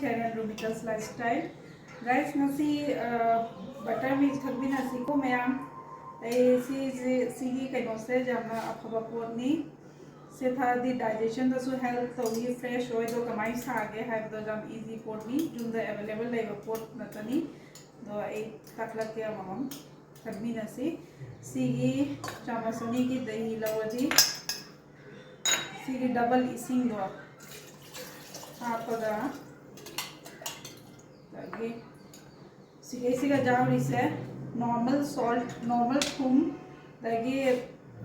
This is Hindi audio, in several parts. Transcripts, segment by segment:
channel Rumita's Lifestyle. Guys, nasi buttermilk thakbinasi ko mayam. Si kaino se jamna afaba potni. Se thadi digestion da so help tawhi fresh hoy do kamai sage have do jam easy potni junda available laiba pot natani do ai taklak ke amam thakbinasi. Sigi chamasani ki dahi lawadi. Sigi double ising do हापगा लगे सिगा जावरी से नॉर्मल सॉल्ट नॉर्मल थूम लगे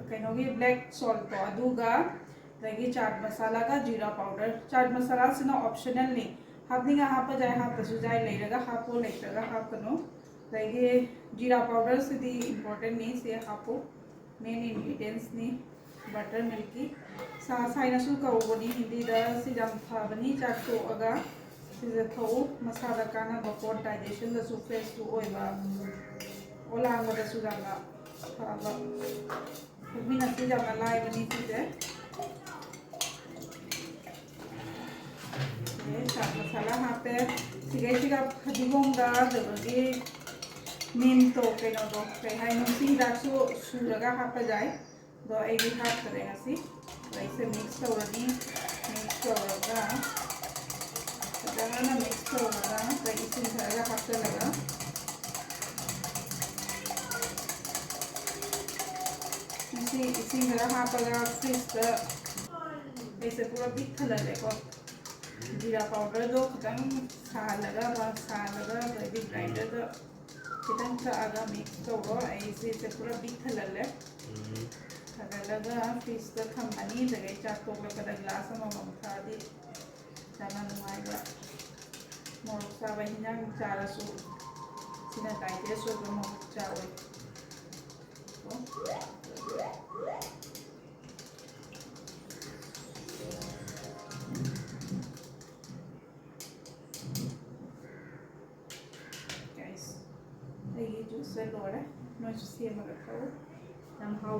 कहीं ब्लैक सॉल्ट तो अदुगा लगे चाट मसाला का जीरा पाउडर चाट मसाला से ना ऑप्शनल नहीं हापनिंगा हाप जाए हाप तो जाए लेगा हापो लेगा हापनो लगे जीरा पाउडर से दी इम्पोर्टेंट नहीं से हापो मेन इंग्रेडिएंट्स नहीं बटर मिल्की साइनसु कौबनी हिंदी सिजम फाबनी चाटोगा सिजे थौ मसाला काना बपोट डाइजेशन दसु फ्रेश टू ओइबा ओलांग दसु जाना फाबा मिना सिजम लाइ बनी सिजे ये चाट मसाला हापे सिगे सिगा फदिगोम दा दबगे नीम तो केनो दो के हाय नुसी दासु सुरगा हापा जाए दो आई भी हाथ करेंगे सी ऐसे मिक्स करोगी मिक्स करोगा ना मिक्स करोगा तो इसी तरह हाथ लगा इसी तरह हाथ लगा फिर ऐसे पूरा बिखा लगेगा जीरा पाउडर दो खत्म सालगा तो भी ग्राइंडर दो कितना सा आगा मिक्स करो ऐसे पूरा बिखा लगे लगा फिश तो थमनी लगे चाटोकदा ग्लास ममथादी जाना नुआइबा मोरक चाबा हिंजांग चारसु सिना डाइजेस्ट होबा मोरक चावे गाइस ये जूस है लोड़ा नो से मगा खाओ हम हाउ